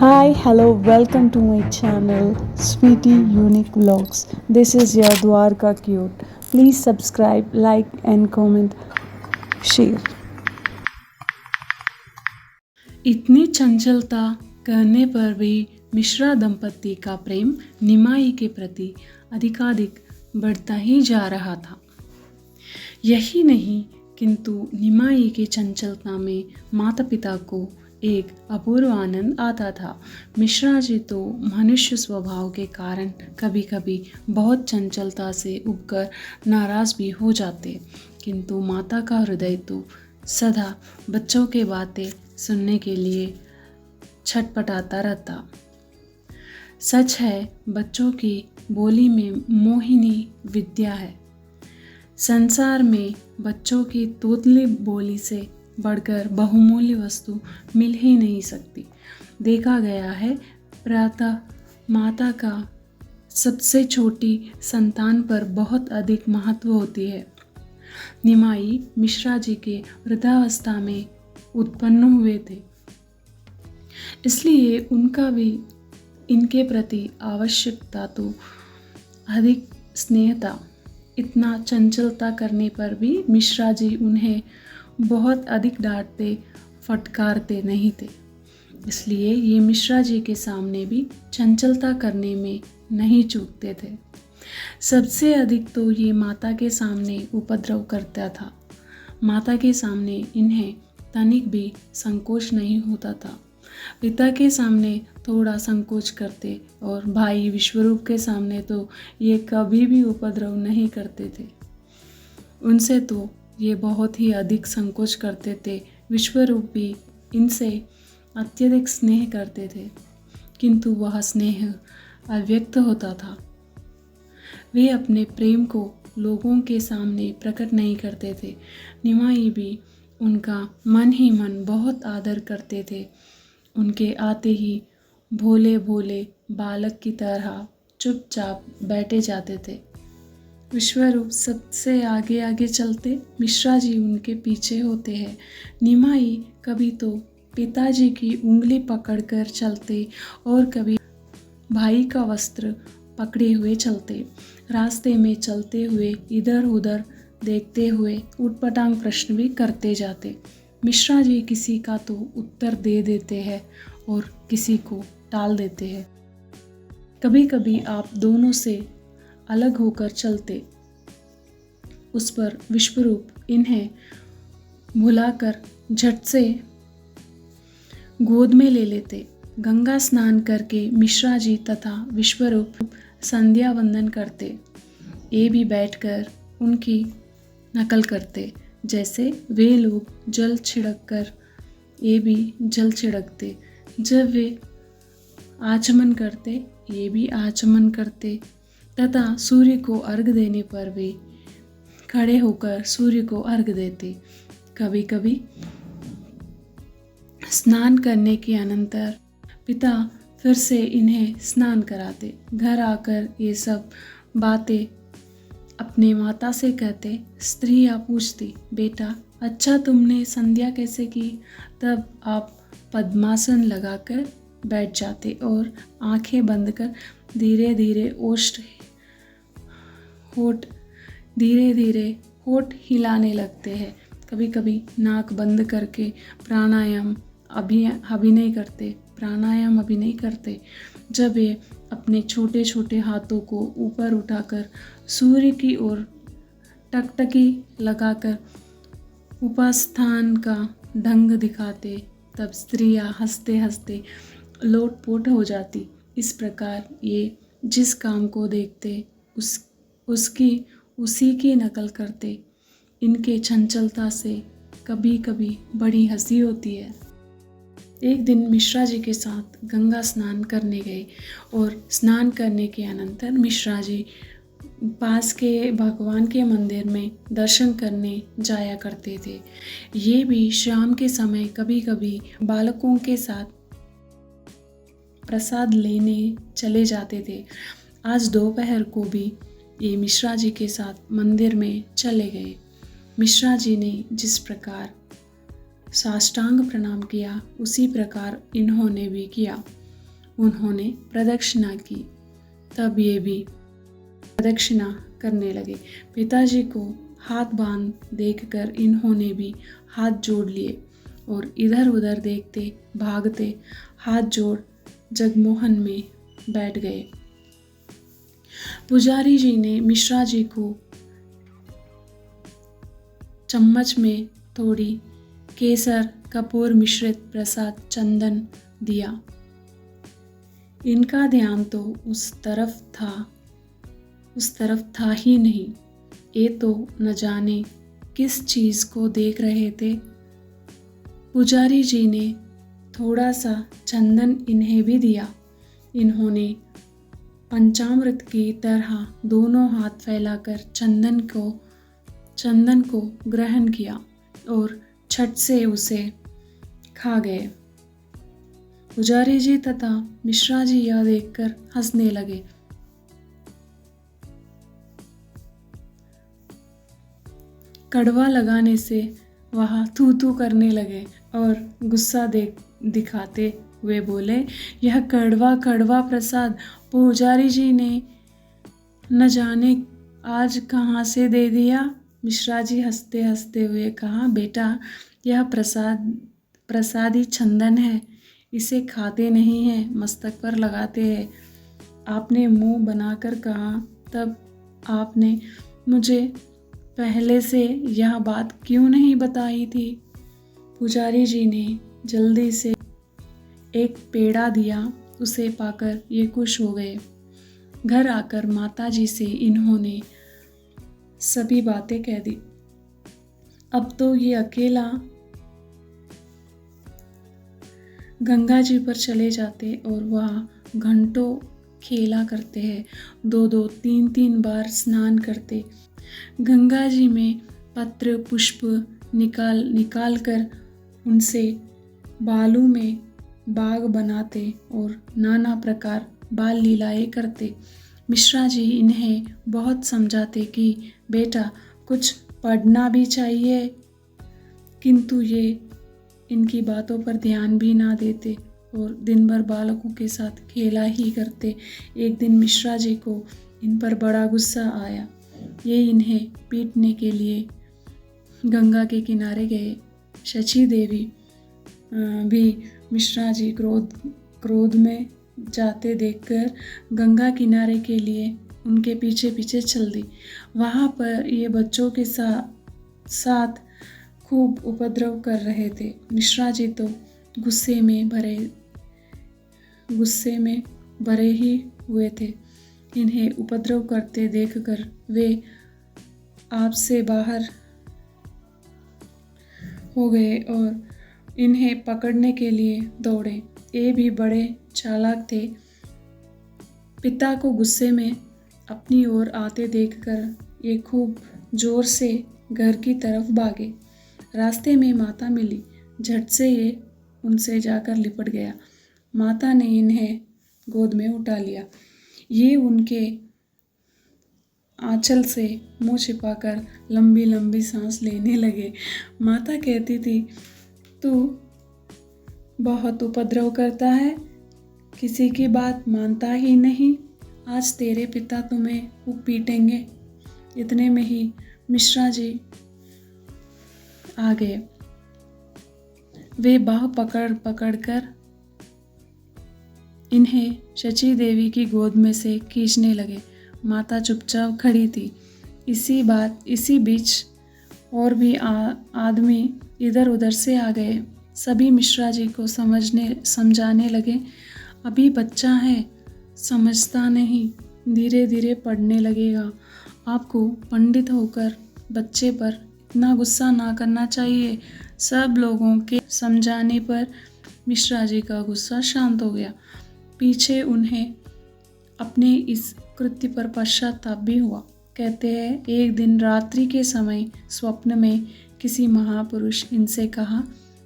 Hi, hello, welcome to my channel Sweetie Unique Vlogs. This is your Dwarka Cute. Please subscribe, like, and comment, share. इतनी चंचलता करने पर भी मिश्रा दंपति का प्रेम निमाई के प्रति अधिकाधिक बढ़ता ही जा रहा था। यही नहीं किंतु निमाई की चंचलता में माता पिता को एक अपूर्व आनंद आता था। मिश्रा जी तो मनुष्य स्वभाव के कारण कभी कभी बहुत चंचलता से उबकर नाराज भी हो जाते, किंतु माता का हृदय तो सदा बच्चों के बातें सुनने के लिए छटपटाता रहता। सच है, बच्चों की बोली में मोहिनी विद्या है। संसार में बच्चों की तोतली बोली से बढ़कर बहुमूल्य वस्तु मिल ही नहीं सकती। देखा गया है, प्रातः माता का सबसे छोटी संतान पर बहुत अधिक महत्व होती है। निमाई मिश्रा जी के वृद्धावस्था में उत्पन्न हुए थे, इसलिए उनका भी इनके प्रति आवश्यकता तो अधिक स्नेह था। इतना चंचलता करने पर भी मिश्रा जी उन्हें बहुत अधिक डांटते फटकारते नहीं थे, इसलिए ये मिश्रा जी के सामने भी चंचलता करने में नहीं चूकते थे। सबसे अधिक तो ये माता के सामने उपद्रव करता था। माता के सामने इन्हें तनिक भी संकोच नहीं होता था। पिता के सामने थोड़ा संकोच करते और भाई विश्वरूप के सामने तो ये कभी भी उपद्रव नहीं करते थे। उनसे तो ये बहुत ही अधिक संकोच करते थे। विश्वरूप भी इनसे अत्यधिक स्नेह करते थे, किंतु वह स्नेह अव्यक्त होता था। वे अपने प्रेम को लोगों के सामने प्रकट नहीं करते थे। निमाई भी उनका मन ही मन बहुत आदर करते थे। उनके आते ही भोले भोले बालक की तरह चुपचाप बैठे जाते थे। विश्वरूप सबसे आगे आगे चलते, मिश्रा जी उनके पीछे होते हैं। निमाई कभी तो पिताजी की उंगली पकड़कर चलते और कभी भाई का वस्त्र पकड़े हुए चलते। रास्ते में चलते हुए इधर उधर देखते हुए उटपटांग प्रश्न भी करते जाते। मिश्रा जी किसी का तो उत्तर दे देते हैं और किसी को टाल देते हैं। कभी कभी आप दोनों से अलग होकर चलते, उस पर विश्वरूप इन्हें भुलाकर झट से गोद में ले लेते। गंगा स्नान करके मिश्रा जी तथा विश्वरूप संध्या वंदन करते। ये भी बैठकर उनकी नकल करते, जैसे वे लोग जल छिड़क कर ये भी जल छिड़कते। जब वे आचमन करते, ये भी आचमन करते तथा सूर्य को अर्घ देने पर वे खड़े होकर सूर्य को अर्घ देते। कभी कभी स्नान करने के अनंतर पिता फिर से इन्हें स्नान कराते। घर आकर ये सब बातें अपने माता से कहते। स्त्रियाँ पूछती, बेटा अच्छा तुमने संध्या कैसे की? तब आप पद्मासन लगाकर बैठ जाते और आंखें बंद कर धीरे धीरे होठ हिलाने लगते हैं। कभी कभी नाक बंद करके प्राणायाम अभिनय करते। जब वे अपने छोटे छोटे हाथों को ऊपर उठाकर सूर्य की ओर टकटकी लगाकर उपास्थान का ढंग दिखाते, तब स्त्रियां हंसते हंसते लोटपोट हो जाती। इस प्रकार ये जिस काम को देखते उसी की नकल करते। इनके चंचलता से कभी कभी बड़ी हंसी होती है। एक दिन मिश्रा जी के साथ गंगा स्नान करने गए और स्नान करने के अनंतर मिश्रा जी पास के भगवान के मंदिर में दर्शन करने जाया करते थे। ये भी शाम के समय कभी कभी बालकों के साथ प्रसाद लेने चले जाते थे। आज दोपहर को भी ये मिश्रा जी के साथ मंदिर में चले गए। मिश्रा जी ने जिस प्रकार साष्टांग प्रणाम किया, उसी प्रकार इन्होंने भी किया। उन्होंने प्रदक्षिणा की। तब ये भी प्रदक्षिणा करने लगे। पिताजी को हाथ बांध देखकर इन्होंने भी हाथ जोड़ लिए और इधर उधर देखते भागते हाथ जोड़ जगमोहन में बैठ गए। पुजारी जी ने मिश्रा जी को चम्मच में थोड़ी केसर कपूर मिश्रित प्रसाद चंदन दिया। इनका ध्यान तो उस तरफ था ही नहीं। ये तो न जाने किस चीज को देख रहे थे। पुजारी जी ने थोड़ा सा चंदन इन्हें भी दिया। इन्होंने पंचामृत की तरह दोनों हाथ फैलाकर चंदन को ग्रहण किया और छट से उसे खा गए। पुजारी जी तथा मिश्रा जी यह देखकर हंसने लगे। कड़वा लगाने से वह थू थू करने लगे और गुस्सा दिखाते हुए बोले, यह कड़वा प्रसाद पुजारी जी ने न जाने आज कहाँ से दे दिया। मिश्रा जी हंसते हंसते हुए कहा, बेटा यह प्रसादी चंदन है, इसे खाते नहीं हैं, मस्तक पर लगाते हैं। आपने मुंह बनाकर कहा, तब आपने मुझे पहले से यह बात क्यों नहीं बताई थी। पुजारी जी ने जल्दी से एक पेड़ा दिया। उसे पाकर ये खुश हो गए। घर आकर माता जी से इन्होंने सभी बातें कह दी। अब तो ये अकेला गंगा जी पर चले जाते और वहाँ घंटों खेला करते हैं। 2-2, 3-3 बार स्नान करते। गंगा जी में पत्र पुष्प निकाल कर उनसे बालू में बाग बनाते और नाना प्रकार बाल लीलाएं करते। मिश्रा जी इन्हें बहुत समझाते कि बेटा कुछ पढ़ना भी चाहिए, किंतु ये इनकी बातों पर ध्यान भी ना देते और दिन भर बालकों के साथ खेला ही करते। एक दिन मिश्रा जी को इन पर बड़ा गुस्सा आया। ये इन्हें पीटने के लिए गंगा के किनारे गए। शची देवी भी मिश्रा जी क्रोध में जाते देखकर गंगा किनारे के लिए उनके पीछे पीछे चल दी। वहाँ पर ये बच्चों के साथ खूब उपद्रव कर रहे थे। मिश्रा जी तो गुस्से में भरे ही हुए थे। इन्हें उपद्रव करते देखकर वे आपसे बाहर हो गए और इन्हें पकड़ने के लिए दौड़े। ये भी बड़े चालाक थे। पिता को गुस्से में अपनी ओर आते देखकर ये खूब जोर से घर की तरफ भागे। रास्ते में माता मिली। झट से ये उनसे जाकर लिपट गया। माता ने इन्हें गोद में उठा लिया। ये उनके आंचल से मुंह छिपाकर लंबी लंबी सांस लेने लगे। माता कहती थी, तू बहुत उपद्रव करता है, किसी की बात मानता ही नहीं। आज तेरे पिता तुम्हें खूब पीटेंगे। इतने में ही मिश्रा जी आ गए। वे बाह पकड़ कर इन्हें शची देवी की गोद में से खींचने लगे। माता चुपचाप खड़ी थी। इसी बीच और भी आदमी इधर उधर से आ गए। सभी मिश्रा जी को समझाने लगे, अभी बच्चा है, समझता नहीं, धीरे धीरे पढ़ने लगेगा। आपको पंडित होकर बच्चे पर इतना गुस्सा ना करना चाहिए। सब लोगों के समझाने पर मिश्रा जी का गुस्सा शांत हो गया। पीछे उन्हें अपने इस कृत्य पर पश्चाताप भी हुआ। कहते हैं, एक दिन रात्रि के समय स्वप्न में किसी महापुरुष इनसे कहा,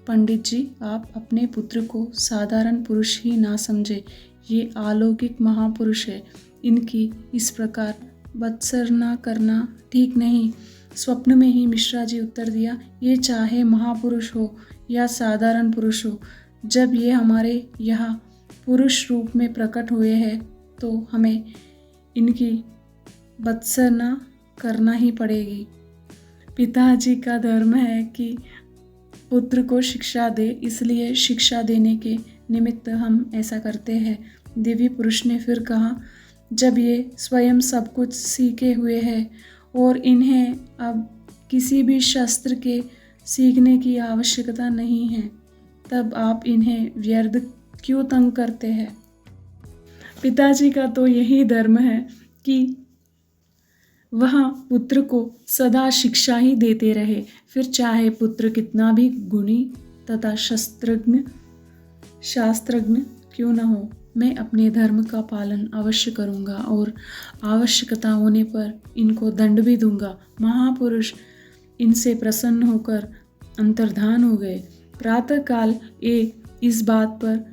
पंडित जी, आप अपने पुत्र को साधारण पुरुष ही ना समझे, ये अलौकिक महापुरुष है। इनकी इस प्रकार बत्सरना करना ठीक नहीं। स्वप्न में ही मिश्रा जी उत्तर दिया, ये चाहे महापुरुष हो या साधारण पुरुष हो, जब ये हमारे यहाँ पुरुष रूप में प्रकट हुए हैं तो हमें इनकी भत्सना करना ही पड़ेगी। पिताजी का धर्म है कि पुत्र को शिक्षा दे, इसलिए शिक्षा देने के निमित्त हम ऐसा करते हैं। दिव्य पुरुष ने फिर कहा, जब ये स्वयं सब कुछ सीखे हुए हैं और इन्हें अब किसी भी शास्त्र के सीखने की आवश्यकता नहीं है, तब आप इन्हें व्यर्थ क्यों तंग करते हैं? पिताजी का तो यही धर्म है कि वह पुत्र को सदा शिक्षा ही देते रहे, फिर चाहे पुत्र कितना भी गुणी तथा शास्त्रज्ञ क्यों न हो। मैं अपने धर्म का पालन अवश्य करूँगा और आवश्यकता होने पर इनको दंड भी दूंगा। महापुरुष इनसे प्रसन्न होकर अंतर्धान हो गए। प्रातःकाल ये इस बात पर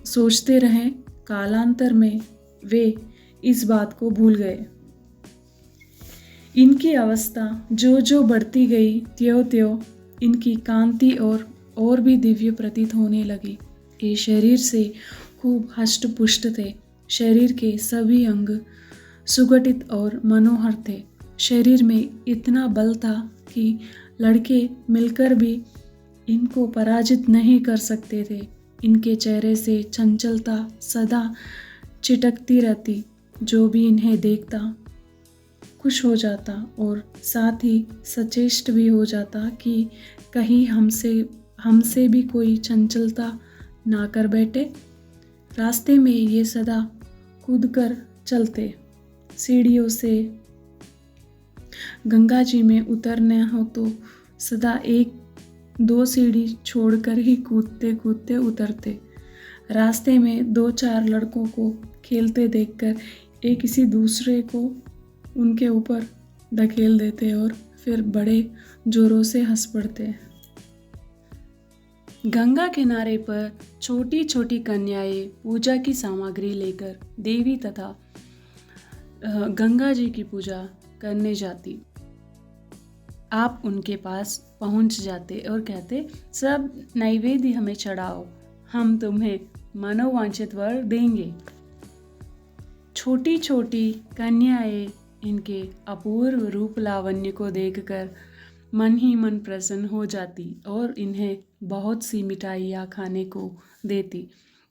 सोचते रहे। कालांतर में वे इस बात को भूल गए। इनकी अवस्था जो जो बढ़ती गई त्यों त्यों इनकी कांति और भी दिव्य प्रतीत होने लगी। ये शरीर से खूब हष्ट पुष्ट थे। शरीर के सभी अंग सुगठित और मनोहर थे। शरीर में इतना बल था कि लड़के मिलकर भी इनको पराजित नहीं कर सकते थे। इनके चेहरे से चंचलता सदा चिटकती रहती। जो भी इन्हें देखता खुश हो जाता और साथ ही सचेष्ट भी हो जाता कि कहीं हमसे भी कोई चंचलता ना कर बैठे। रास्ते में ये सदा कूद कर चलते। सीढ़ियों से गंगा जी में उतरना हो तो सदा एक दो सीढ़ी छोड़कर ही कूदते कूदते उतरते। रास्ते में दो चार लड़कों को खेलते देखकर एक किसी दूसरे को उनके ऊपर धकेल देते और फिर बड़े जोरों से हंस पड़ते। गंगा किनारे पर छोटी छोटी कन्याएं पूजा की सामग्री लेकर देवी तथा गंगा जी की पूजा करने जाती। आप उनके पास पहुंच जाते और कहते, सब नैवेद्य हमें चढ़ाओ, हम तुम्हें मनोवांछित वर देंगे। छोटी छोटी कन्याएं इनके अपूर्व रूप लावण्य को देखकर मन ही मन प्रसन्न हो जाती और इन्हें बहुत सी मिठाइयाँ खाने को देती।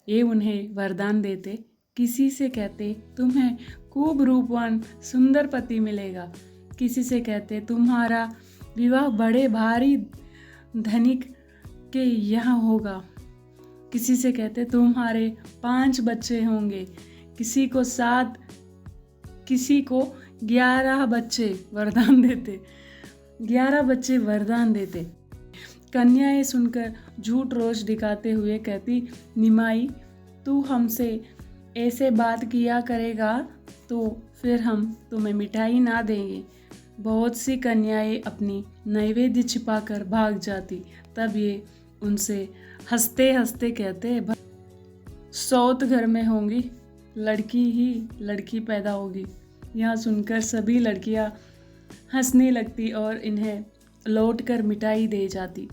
ये उन्हें वरदान देते। किसी से कहते, तुम्हें खूब रूपवान सुंदर पति मिलेगा। किसी से कहते, तुम्हारा विवाह बड़े भारी धनिक के यहाँ होगा। किसी से कहते, तुम्हारे 5 बच्चे होंगे। किसी को 7, किसी को 11 बच्चे वरदान देते। 11 बच्चे वरदान देते। कन्याएं सुनकर झूठ रोज दिखाते हुए कहती, निमाई तू हमसे ऐसे बात किया करेगा तो फिर हम तुम्हें मिठाई ना देंगे। बहुत सी कन्याएं अपनी नैवेद्य छिपाकर भाग जाती। तब ये उनसे हंसते हंसते कहते, सौत घर में होंगी, लड़की ही लड़की पैदा होगी। यह सुनकर सभी लड़कियां हंसने लगती और इन्हें लौटकर मिठाई दे जाती।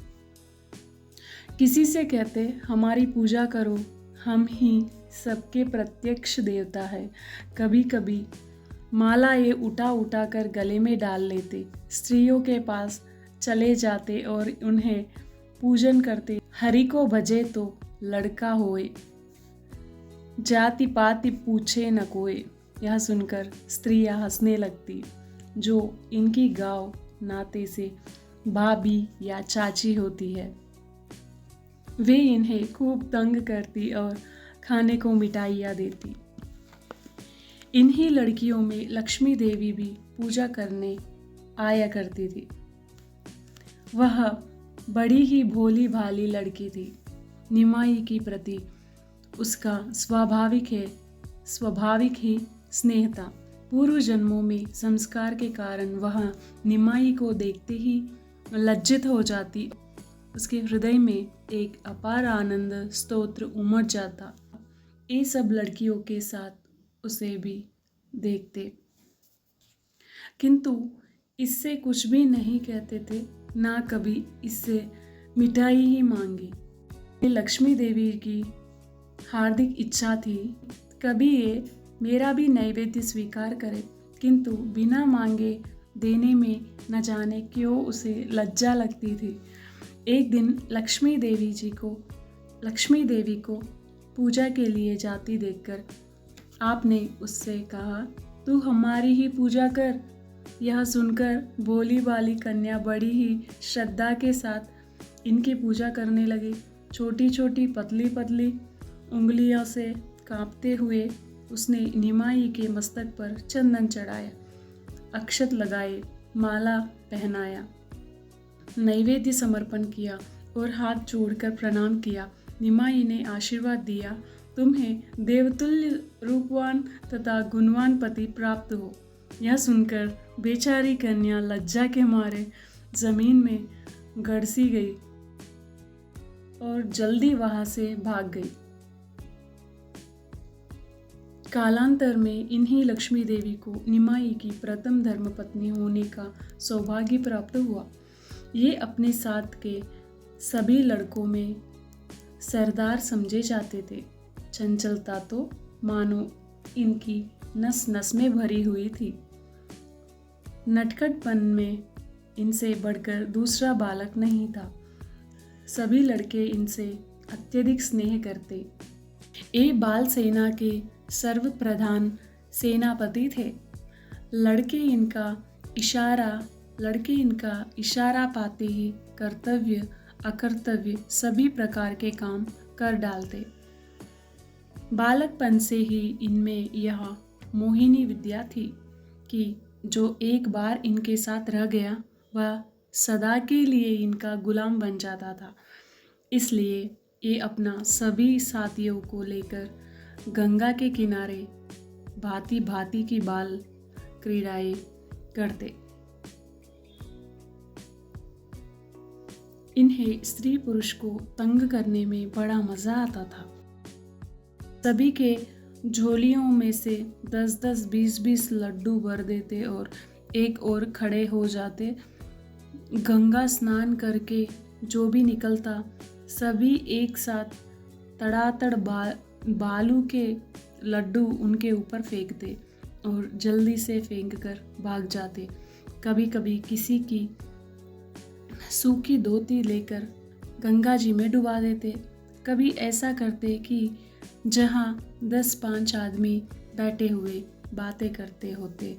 किसी से कहते, हमारी पूजा करो, हम ही सबके प्रत्यक्ष देवता है। कभी कभी माला ये उठा उठा कर गले में डाल लेते। स्त्रियों के पास चले जाते और उन्हें पूजन करते। हरि को भजे तो लड़का होए, जाति पाति पूछे न कोई। यह सुनकर स्त्रियां हंसने लगती जो इनकी गांव नाते से भाभी या चाची होती है। वे इन्हें खूब तंग करती और खाने को मिठाइयाँ देती। इन्हीं लड़कियों में लक्ष्मी देवी भी पूजा करने आया करती थी। वह बड़ी ही भोली भाली लड़की थी। निमाई के प्रति उसका स्वाभाविक ही स्नेह था। पूर्व जन्मों में संस्कार के कारण वह निमाई को देखते ही लज्जित हो जाती। उसके हृदय में एक अपार आनंद स्तोत्र उमड़ जाता। ये सब लड़कियों के साथ उसे भी देखते, किंतु इससे कुछ भी नहीं कहते थे, ना कभी इससे मिठाई ही मांगी। लक्ष्मी देवी की हार्दिक इच्छा थी कभी ये मेरा भी नैवेद्य स्वीकार करे, किंतु बिना मांगे देने में न जाने क्यों उसे लज्जा लगती थी। एक दिन लक्ष्मी देवी को पूजा के लिए जाती देखकर आपने उससे कहा, तू हमारी ही पूजा कर। यह सुनकर भोली भाली कन्या बड़ी ही श्रद्धा के साथ इनकी पूजा करने लगी। छोटी छोटी पतली पतली उंगलियों से कांपते हुए उसने निमाई के मस्तक पर चंदन चढ़ाया, अक्षत लगाए, माला पहनाया, नैवेद्य समर्पण किया और हाथ जोड़कर प्रणाम किया। निमाई ने आशीर्वाद दिया, तुम्हें देवतुल्य रूपवान तथा गुणवान पति प्राप्त हो। यह सुनकर बेचारी कन्या लज्जा के मारे जमीन में गड़सी गई और जल्दी वहां से भाग गई। कालांतर में इन्हीं लक्ष्मी देवी को निमाई की प्रथम धर्मपत्नी होने का सौभाग्य प्राप्त हुआ। ये अपने साथ के सभी लड़कों में सरदार समझे जाते थे। चंचलता तो मानो इनकी नस नस में भरी हुई थी। नटखटपन में इनसे बढ़कर दूसरा बालक नहीं था। सभी लड़के इनसे अत्यधिक स्नेह करते। ये बाल सेना के सर्वप्रधान सेनापति थे। लड़के इनका इशारा पाते ही कर्तव्य अकर्तव्य सभी प्रकार के काम कर डालते। बालकपन से ही इनमें यह मोहिनी विद्या थी कि जो एक बार इनके साथ रह गया वह सदा के लिए इनका गुलाम बन जाता था। इसलिए ये अपना सभी साथियों को लेकर गंगा के किनारे भांति भांति की बाल क्रीड़ाएं करते। इन्हें स्त्री पुरुष को तंग करने में बड़ा मजा आता था। सभी के झोलियों में से 10-10, 20-20 लड्डू भर देते और एक ओर खड़े हो जाते। गंगा स्नान करके जो भी निकलता सभी एक साथ तड़ातड़ बालू के लड्डू उनके ऊपर फेंकते और जल्दी से फेंक कर भाग जाते। कभी कभी किसी की सूखी धोती लेकर गंगा जी में डुबा देते। कभी ऐसा करते कि जहाँ 10-5 आदमी बैठे हुए बातें करते होते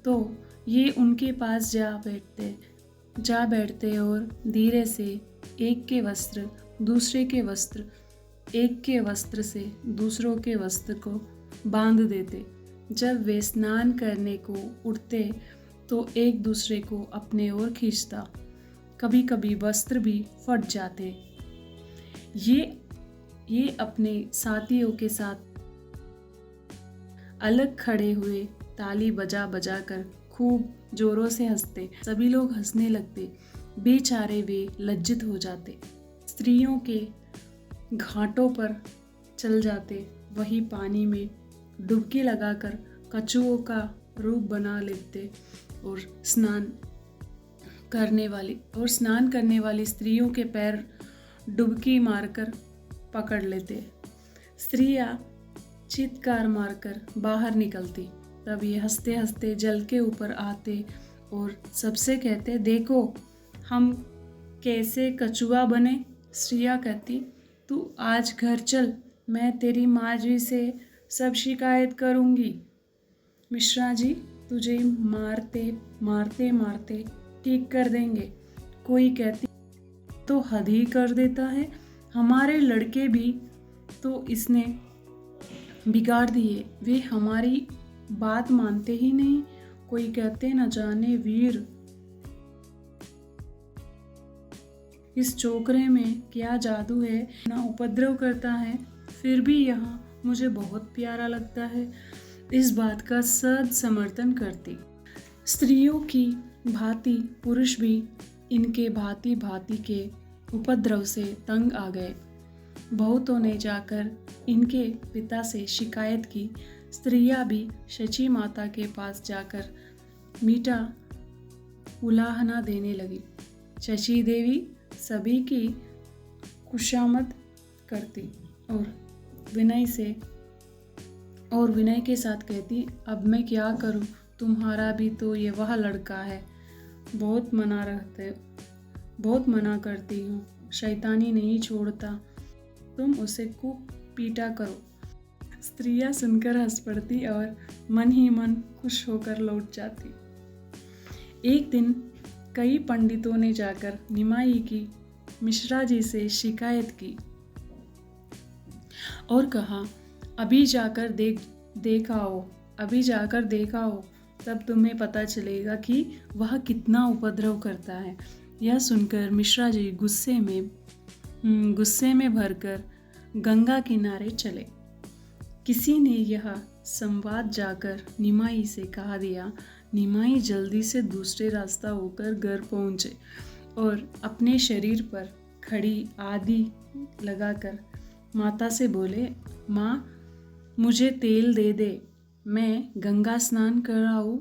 तो ये उनके पास जा बैठते और धीरे से एक के वस्त्र दूसरे के वस्त्र, एक के वस्त्र से दूसरों के वस्त्र को बांध देते। जब वे स्नान करने को उठते तो एक दूसरे को अपने ओर खींचता। कभी कभी वस्त्र भी फट जाते। ये अपने साथियों के साथ अलग खड़े हुए ताली बजा बजा कर खूब जोरों से हंसते। सभी लोग हंसने लगते। बेचारे वे लज्जित हो जाते। स्त्रियों के घाटों पर चल जाते। वही पानी में डुबकी लगाकर कछुओं का रूप बना लेते और स्नान करने वाली स्त्रियों के पैर डुबकी मारकर पकड़ लेते। स्त्रियां चित्कार मारकर बाहर निकलती। तब ये हंसते हंसते जल के ऊपर आते और सबसे कहते, देखो हम कैसे कछुआ बने। स्त्रियां कहती, तू आज घर चल, मैं तेरी माँ जी से सब शिकायत करूँगी। मिश्रा जी तुझे मारते मारते ठीक कर देंगे। कोई कहती, तो हद ही कर देता है, हमारे लड़के भी तो इसने बिगाड़ दिए, वे हमारी बात मानते ही नहीं। कोई कहते, न जाने वीर इस छोकरे में क्या जादू है, ना उपद्रव करता है, फिर भी यह मुझे बहुत प्यारा लगता है। इस बात का सब समर्थन करती। स्त्रियों की भांति पुरुष भी इनके भांति भांति के उपद्रव से तंग आ गए। बहुतों ने जाकर इनके पिता से शिकायत की। स्त्रियां भी शची माता के पास जाकर मीठा उलाहना देने लगी। शची देवी सभी की खुशामद करती और विनय के साथ कहती, अब मैं क्या करूं, तुम्हारा भी तो ये वह लड़का है, बहुत मना करती हूँ, शैतानी नहीं छोड़ता, तुम उसे खूब पीटा करो। स्त्रियां सुनकर हंस पड़ती और मन ही मन खुश होकर लौट जाती। एक दिन कई पंडितों ने जाकर निमाई की मिश्रा जी से शिकायत की और कहा, अभी जाकर देख आओ, तब तुम्हें पता चलेगा कि वह कितना उपद्रव करता है। यह सुनकर मिश्रा जी गुस्से में भरकर गंगा किनारे चले। किसी ने यह संवाद जाकर निमाई से कहा दिया। निमाई जल्दी से दूसरे रास्ता होकर घर पहुंचे और अपने शरीर पर खड़ी आदि लगाकर माता से बोले, माँ, मुझे तेल दे दे, मैं गंगा स्नान कर आऊं।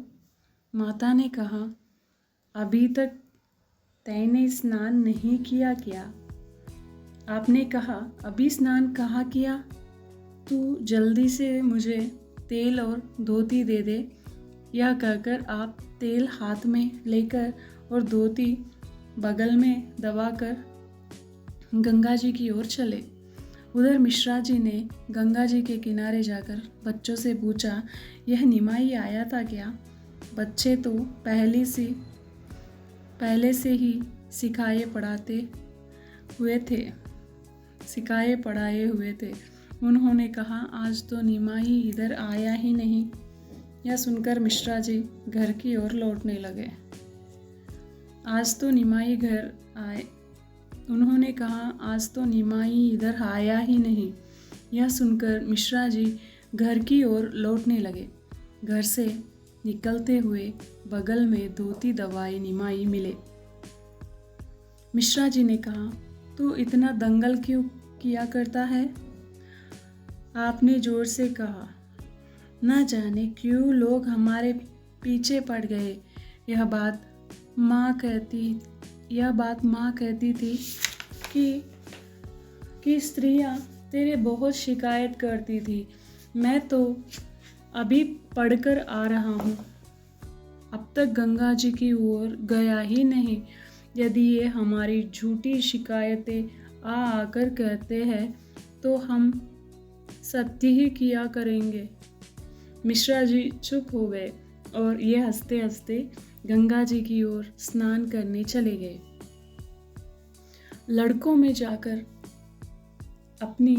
माता ने कहा, अभी तक तैने स्नान नहीं किया क्या? आपने कहा, अभी स्नान कहाँ किया? तू जल्दी से मुझे तेल और धोती दे दे। यह कहकर आप तेल हाथ में लेकर और धोती बगल में दबाकर गंगा जी की ओर चले। उधर मिश्रा जी ने गंगा जी के किनारे जाकर बच्चों से पूछा, यह निमाई आया था क्या? बच्चे तो पहले से ही सिखाए पढ़ाए हुए थे। उन्होंने कहा, आज तो निमाई इधर आया ही नहीं। यह सुनकर मिश्रा जी घर की ओर लौटने लगे। उन्होंने कहा, आज तो निमाई इधर आया ही नहीं। यह सुनकर मिश्रा जी घर की ओर लौटने लगे। घर से निकलते हुए बगल में धोती दबाए निमाई मिले। मिश्रा जी ने कहा, तू इतना दंगल क्यों किया करता है? आपने जोर से कहा। न जाने क्यों लोग हमारे पीछे पड़ गए। यह बात माँ कहती थी कि स्त्रियाँ तेरे बहुत शिकायत करती थी। मैं तो अभी पढ़कर आ रहा हूँ, अब तक गंगा जी की ओर गया ही नहीं। यदि ये हमारी झूठी शिकायतें आकर कहते हैं तो हम सत्य ही किया करेंगे। मिश्रा जी चुप हो गए और ये हंसते हंसते गंगा जी की ओर स्नान करने चले गए। लड़कों में जाकर अपनी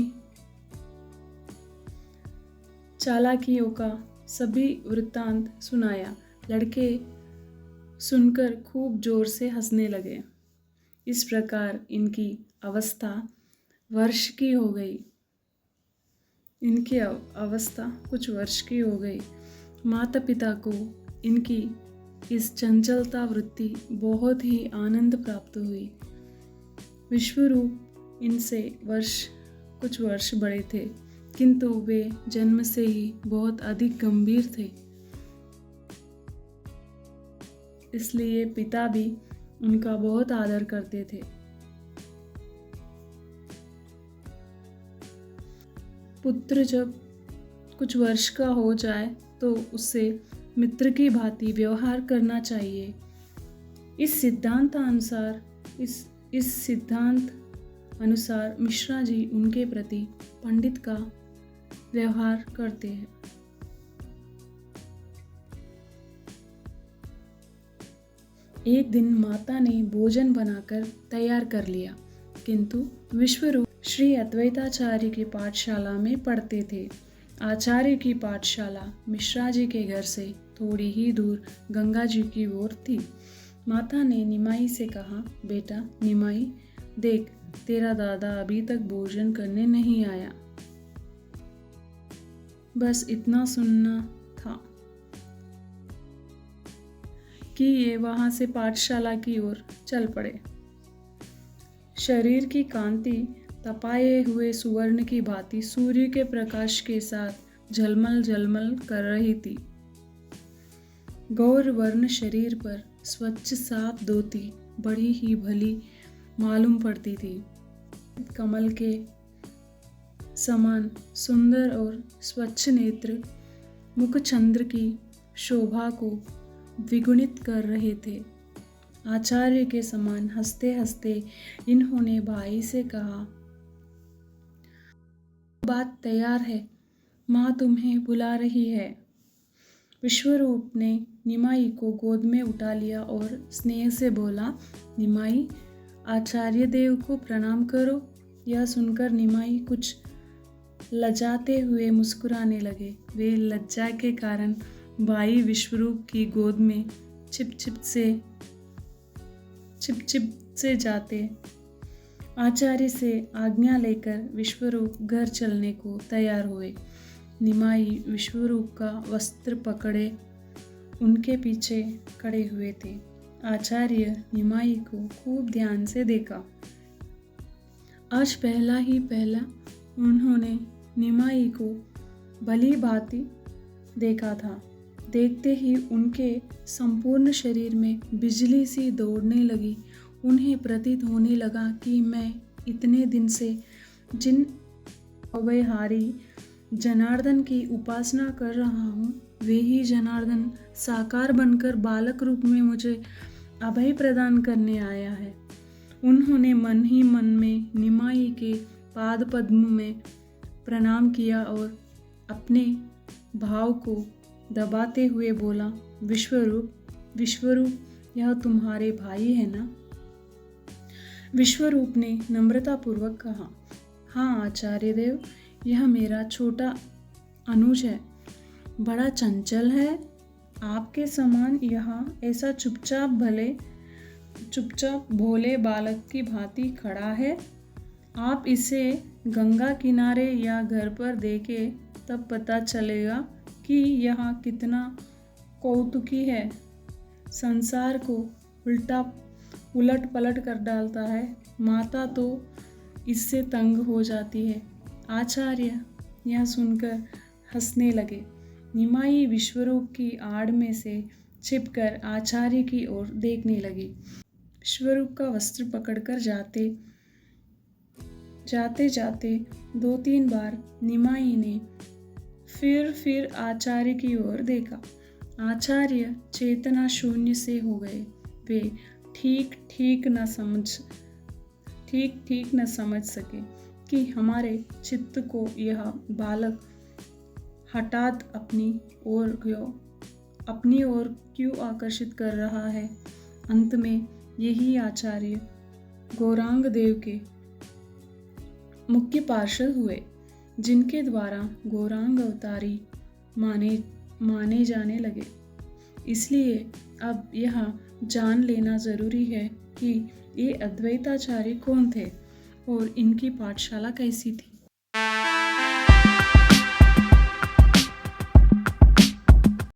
चालाकियों का सभी वृत्तांत सुनाया। लड़के सुनकर खूब जोर से हंसने लगे। इस प्रकार इनकी अवस्था कुछ वर्ष की हो गई। माता पिता को इनकी इस चंचलता वृत्ति बहुत ही आनंद प्राप्त हुई। विश्वरूप इनसे कुछ वर्ष बड़े थे, किंतु वे जन्म से ही बहुत अधिक गंभीर थे, इसलिए पिता भी उनका बहुत आदर करते थे। पुत्र जब कुछ वर्ष का हो जाए तो उससे मित्र की भांति व्यवहार करना चाहिए। इस सिद्धांत अनुसार मिश्रा जी उनके प्रति पंडित का व्यवहार करते हैं। एक दिन माता ने भोजन बनाकर तैयार कर लिया, किंतु विश्वरूप श्री अद्वैताचार्य की पाठशाला में पढ़ते थे। आचार्य की पाठशाला मिश्रा जी के घर से थोड़ी ही दूर गंगा जी की ओर थी। माता ने निमाई से कहा, बेटा निमाई, देख, तेरा दादा अभी तक भोजन करने नहीं आया। बस इतना सुनना था कि ये वहां से पाठशाला की ओर चल पड़े। शरीर की कांति तपाए हुए सुवर्ण की भांति सूर्य के प्रकाश के साथ झलमल झलमल कर रही थी। गौर वर्ण शरीर पर स्वच्छ साफ धोती बड़ी ही भली मालूम पड़ती थी। कमल के समान सुंदर और स्वच्छ नेत्र मुखचंद्र की शोभा को द्विगुणित कर रहे थे। आचार्य के समान हंसते हंसते इन्होंने भाई से कहा, बात तैयार है, माँ तुम्हें बुला रही है। विश्वरूप ने निमाई को गोद में उठा लिया और स्नेह से बोला, निमाई, आचार्य देव को प्रणाम करो। यह सुनकर निमाई कुछ लजाते हुए मुस्कुराने लगे। वे लज्जा के कारण भाई विश्वरूप की गोद में छिप छिप से जाते। आचार्य से आज्ञा लेकर विश्वरूप घर चलने को तैयार हुए। निमाई विश्वरूप का वस्त्र पकड़े उनके पीछे खड़े हुए थे। आचार्य निमाई को खूब ध्यान से देखा। आज पहला उन्होंने निमाई को भली भांति देखा था। देखते ही उनके संपूर्ण शरीर में बिजली सी दौड़ने लगी। उन्हें प्रतीत होने लगा कि मैं इतने दिन से जिन अभयहारी जनार्दन की उपासना कर रहा हूँ, वे ही जनार्दन साकार बनकर बालक रूप में मुझे अभय प्रदान करने आया है। उन्होंने मन ही मन में निमाई के पाद पद्म में प्रणाम किया और अपने भाव को दबाते हुए बोला, विश्वरूप, यह तुम्हारे भाई है ना? विश्वरूप ने नम्रतापूर्वक कहा, हाँ आचार्य देव, यह मेरा छोटा अनुज है। बड़ा चंचल है। आपके समान यहाँ ऐसा चुपचाप भोले बालक की भांति खड़ा है। आप इसे गंगा किनारे या घर पर देखे तब पता चलेगा कि यह कितना कौतुकी है। संसार को उलट पलट कर डालता है। माता तो इससे तंग हो जाती है। आचार्य यह सुनकर हंसने लगे। निमाई विश्वरूप की आड़ में से छिपकर आचार्य की ओर देखने लगी। विश्वरूप का वस्त्र पकड़कर जाते जाते 2-3 बार निमाई ने फिर आचार्य की ओर देखा। आचार्य चेतना शून्य से हो गए। वे ठीक न समझ सके कि हमारे चित्त को यह बालक हठात अपनी ओर क्यों आकर्षित कर रहा है। अंत में यही आचार्य गौरांग देव के मुख्य पार्षद हुए, जिनके द्वारा गौरांग अवतारी माने जाने लगे। इसलिए अब यह जान लेना जरूरी है कि ये अद्वैताचार्य कौन थे और इनकी पाठशाला कैसी थी।